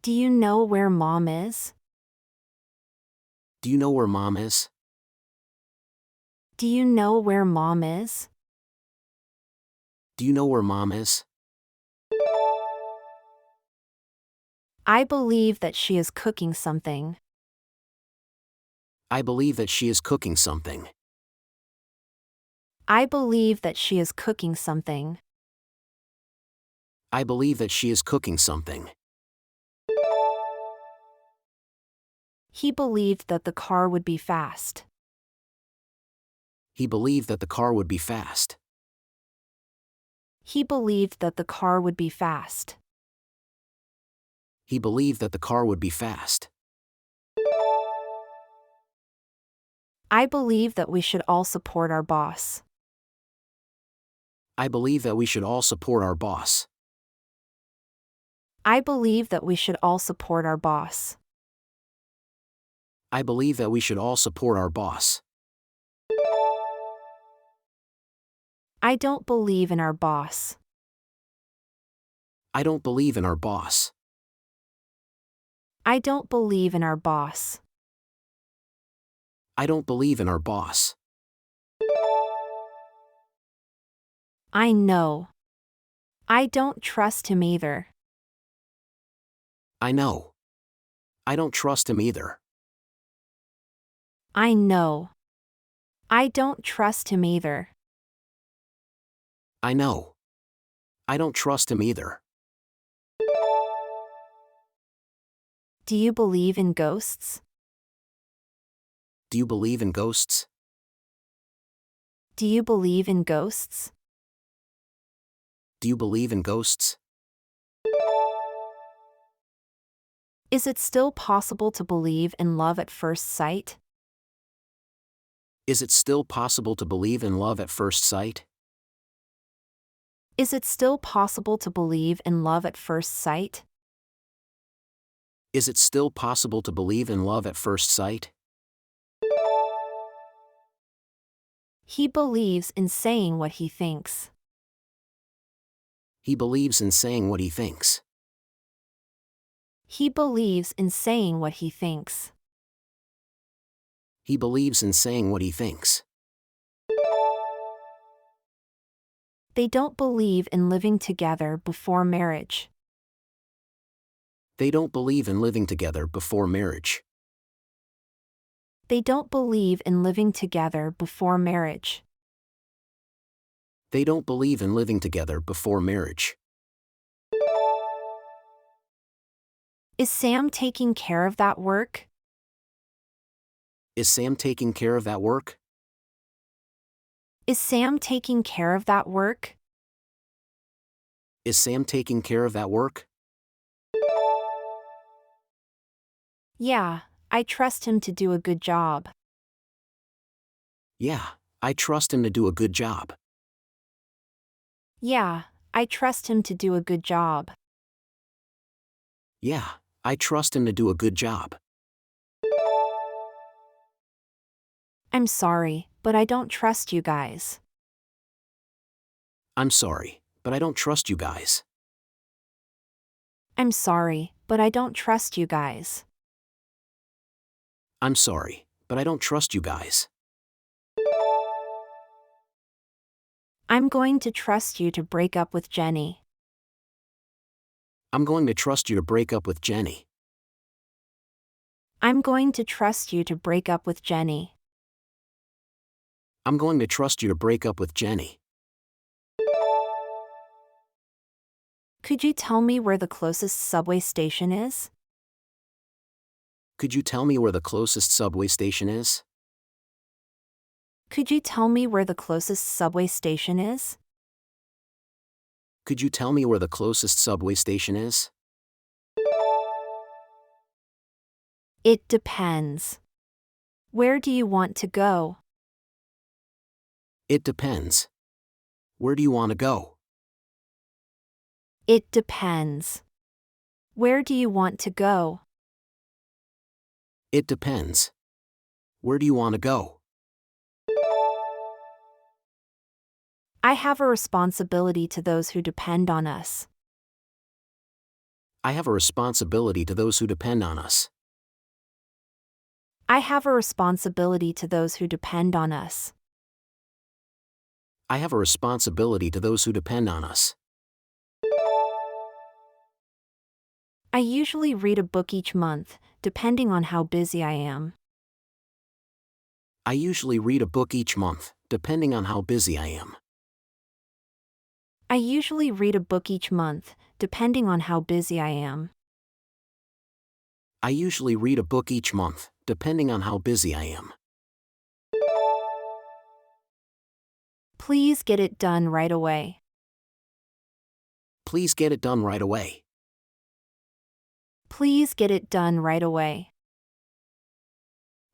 Do you know where Mom is? Do you know where Mom is? Do you know where Mom is? Do you know where Mom is? I believe that she is cooking something. I believe that she is cooking something. I believe that she is cooking something. I believe that she is cooking something. He believed that the car would be fast. He believed that the car would be fast. He believed that the car would be fast. He believed that the car would be fast. I believe that we should all support our boss. I believe that we should all support our boss. I believe that we should all support our boss. I believe that we should all support our boss. I don't believe in our boss. I don't believe in our boss. I don't believe in our boss. I don't believe in our boss. I know. I don't trust him either. I know. I don't trust him either. I know. I don't trust him either. I know. I don't trust him either. Do you believe in ghosts? Do you believe in ghosts? Do you believe in ghosts? Do you believe in ghosts? Is it still possible to believe in love at first sight? Is it still possible to believe in love at first sight? Is it still possible to believe in love at first sight? Is it still possible to believe in love at first sight? He believes in saying what he thinks. He believes in saying what he thinks. He believes in saying what he thinks. He believes in saying what he thinks. They don't believe in living together before marriage. They don't believe in living together before marriage. They don't believe in living together before marriage. They don't believe in living together before marriage. Is Sam taking care of that work? Is Sam taking care of that work? Is Sam taking care of that work? Is Sam taking care of that work? Yeah, I trust him to do a good job. Yeah, I trust him to do a good job. Yeah, I trust him to do a good job. Yeah, I trust him to do a good job. I'm sorry, but I don't trust you guys. I'm sorry, but I don't trust you guys. I'm sorry, but I don't trust you guys. I'm sorry, but I don't trust you guys. I'm going to trust you to break up with Jenny. I'm going to trust you to break up with Jenny. I'm going to trust you to break up with Jenny. I'm going to trust you to break up with Jenny. Could you tell me where the closest subway station is? Could you tell me where the closest subway station is? Could you tell me where the closest subway station is? Could you tell me where the closest subway station is? It depends. Where do you want to go? It depends. Where do you want to go? It depends. Where do you want to go? It depends. Where do you want to go? I have a responsibility to those who depend on us. I have a responsibility to those who depend on us. I have a responsibility to those who depend on us. I have a responsibility to those who depend on us. I usually read a book each month, depending on how busy I am. I usually read a book each month, depending on how busy I am. I usually read a book each month, depending on how busy I am. I usually read a book each month, depending on how busy I am. Please get it done right away. Please get it done right away. Please get it done right away.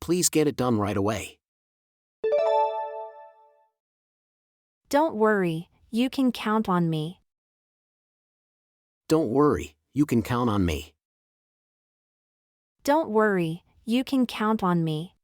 Please get it done right away. Don't worry, you can count on me. Don't worry, you can count on me. Don't worry, you can count on me.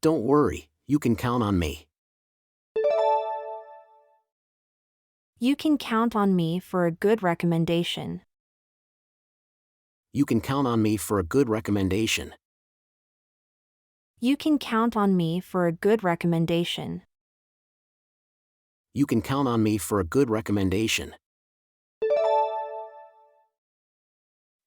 Don't worry, you can count on me. You can count on me for a good recommendation. You can count on me for a good recommendation. You can count on me for a good recommendation. You can count on me for a good recommendation.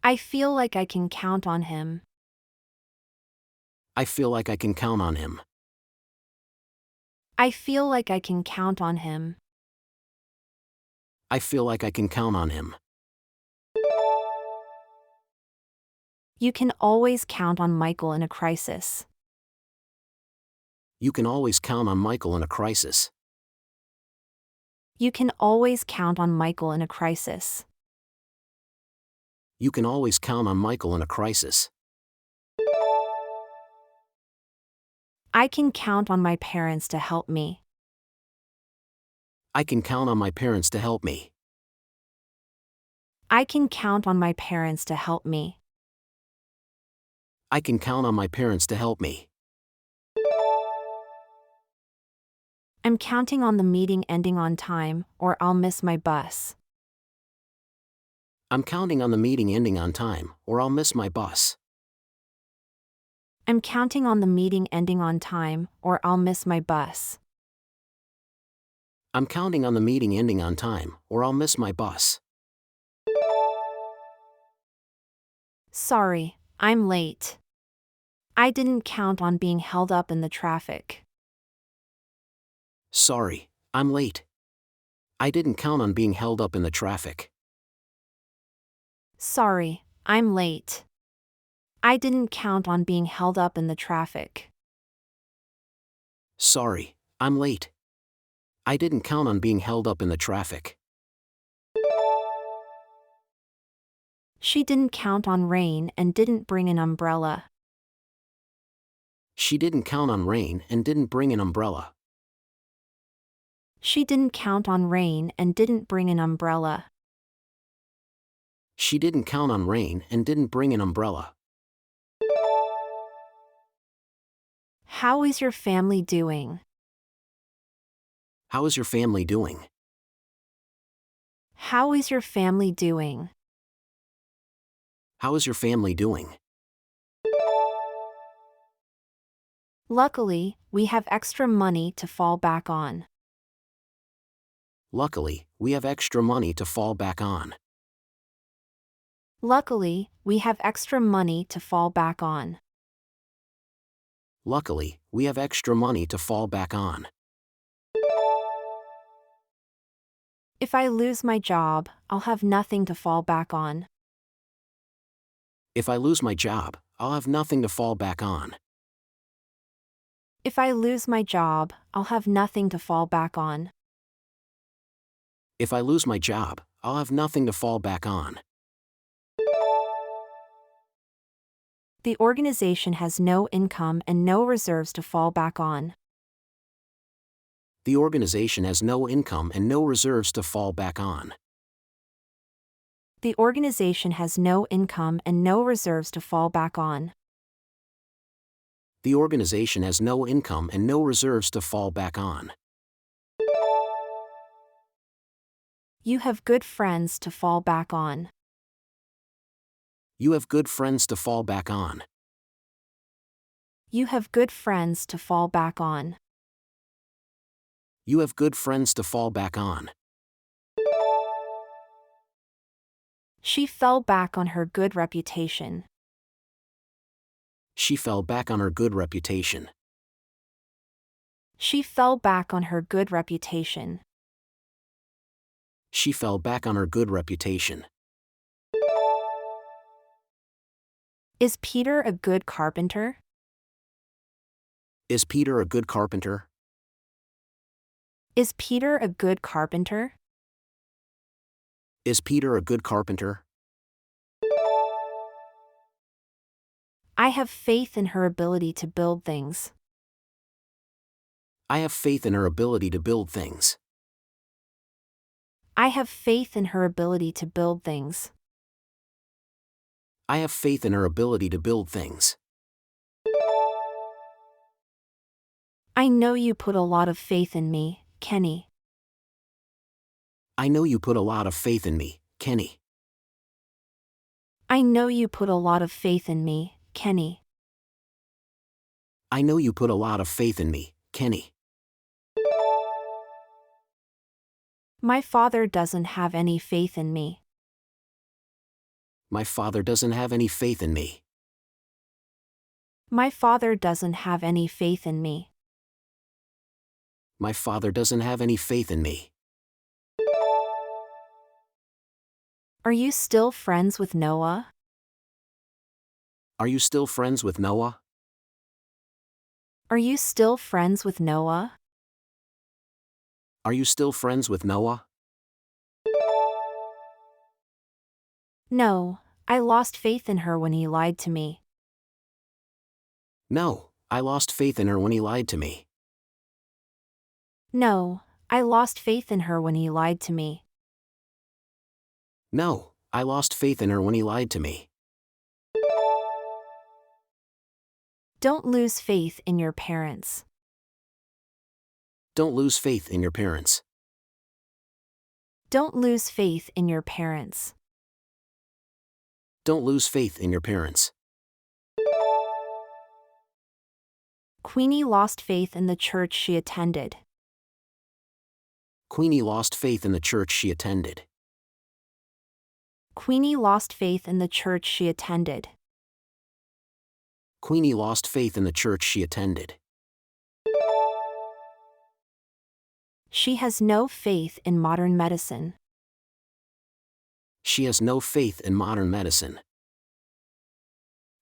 I feel like I can count on him. I feel like I can count on him. I feel like I can count on him. I feel like I can count on him. You can always count on Michael in a crisis. You can always count on Michael in a crisis. You can always count on Michael in a crisis. You can always count on Michael in a crisis. I can count on my parents to help me. I can count on my parents to help me. I can count on my parents to help me. I can count on my parents to help me. I'm counting on the meeting ending on time, or I'll miss my bus. I'm counting on the meeting ending on time, or I'll miss my bus. I'm counting on the meeting ending on time, or I'll miss my bus. I'm counting on the meeting ending on time, or I'll miss my bus. Sorry, I'm late. I didn't count on being held up in the traffic. Sorry, I'm late. I didn't count on being held up in the traffic. Sorry, I'm late. I didn't count on being held up in the traffic. Sorry, I'm late. I didn't count on being held up in the traffic. She didn't count on rain and didn't bring an umbrella. She didn't count on rain and didn't bring an umbrella. She didn't count on rain and didn't bring an umbrella. She didn't count on rain and didn't bring an umbrella. How is your family doing? How is your family doing? How is your family doing? How is your family doing? Luckily, we have extra money to fall back on. Luckily, we have extra money to fall back on. Luckily, we have extra money to fall back on. Luckily, we have extra money to fall back on. If I lose my job, I'll have nothing to fall back on. If I lose my job, I'll have nothing to fall back on. If I lose my job, I'll have nothing to fall back on. If I lose my job, I'll have nothing to fall back on. The organization has no income and no reserves to fall back on. The organization has no income and no reserves to fall back on. The organization has no income and no reserves to fall back on. The organization has no income and no reserves to fall back on. You have good friends to fall back on. You have good friends to fall back on. You have good friends to fall back on. You have good friends to fall back on. She fell back on her good reputation. She fell back on her good reputation. She fell back on her good reputation. She fell back on her good reputation. Is Peter a good carpenter? Is Peter a good carpenter? Is Peter a good carpenter? Is Peter a good carpenter? I have faith in her ability to build things. I have faith in her ability to build things. I have faith in her ability to build things. I have faith in her ability to build things. I know you put a lot of faith in me, Kenny. I know you put a lot of faith in me, Kenny. I know you put a lot of faith in me, Kenny. I know you put a lot of faith in me, Kenny. My father doesn't have any faith in me. My father doesn't have any faith in me. My father doesn't have any faith in me. My father doesn't have any faith in me. Are you still friends with Noah? Are you still friends with Noah? Are you still friends with Noah? Are you still friends with Noah? No, I lost faith in her when he lied to me. No, I lost faith in her when he lied to me. No, I lost faith in her when he lied to me. No, I lost faith in her when he lied to me. Don't lose faith in your parents. Don't lose faith in your parents. Don't lose faith in your parents. Don't lose faith in your parents. Queenie lost faith in the church she attended. Queenie lost faith in the church she attended. Queenie lost faith in the church she attended. Queenie lost faith in the church she attended. She has no faith in modern medicine. She has no faith in modern medicine.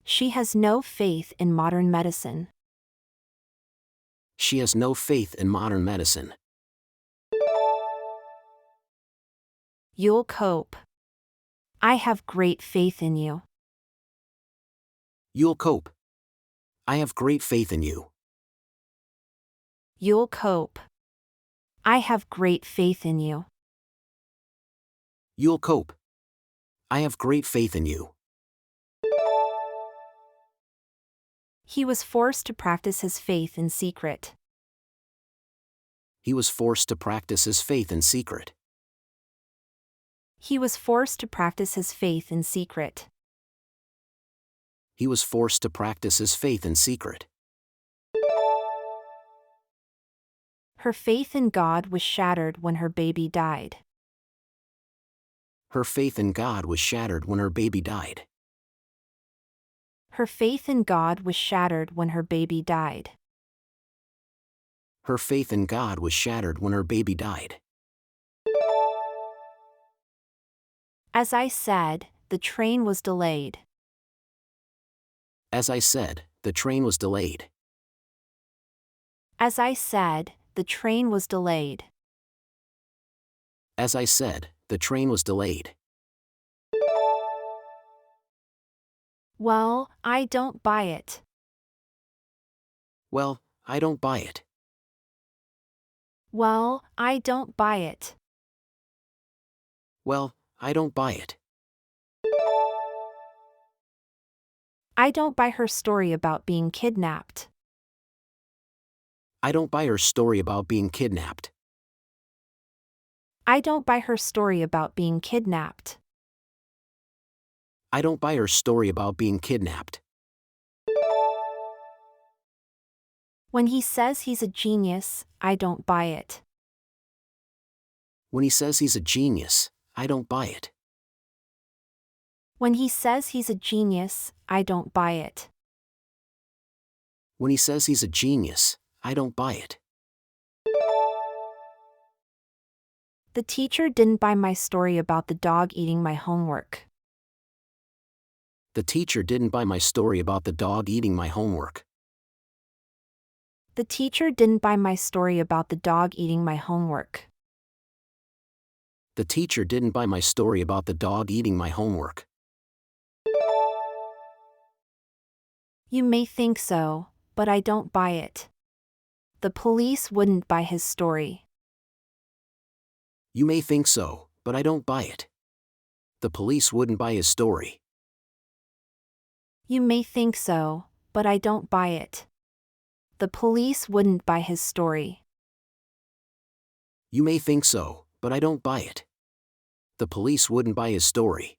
She has no faith in modern medicine. She has no faith in modern medicine. You'll cope. I have great faith in you. You'll cope. I have great faith in you. You'll cope. I have great faith in you. You'll cope. I have great faith in you. He was forced to practice his faith in secret. He was forced to practice his faith in secret. He was forced to practice his faith in secret. He was forced to practice his faith in secret. Her faith in God was shattered when her baby died. Her faith in God was shattered when her baby died. Her faith in God was shattered when her baby died. Her faith in God was shattered when her baby died. As I said, the train was delayed. As I said, the train was delayed. As I said, the train was delayed. As I said, the train was delayed. Well, I don't buy it. Well, I don't buy it. Well, I don't buy it. Well, I don't buy it. I don't buy her story about being kidnapped. I don't buy her story about being kidnapped. I don't buy her story about being kidnapped. I don't buy her story about being kidnapped. When he says he's a genius, I don't buy it. When he says he's a genius, I don't buy it. When he says he's a genius, I don't buy it. When he says he's a genius, I don't buy it. The teacher didn't buy my story about the dog eating my homework. The teacher didn't buy my story about the dog eating my homework. The teacher didn't buy my story about the dog eating my homework. The teacher didn't buy my story about the dog eating my homework. You may think so, but I don't buy it. The police wouldn't buy his story. You may think so, but I don't buy it. The police wouldn't buy his story. You may think so, but I don't buy it. The police wouldn't buy his story. You may think so, but I don't buy it. The police wouldn't buy his story.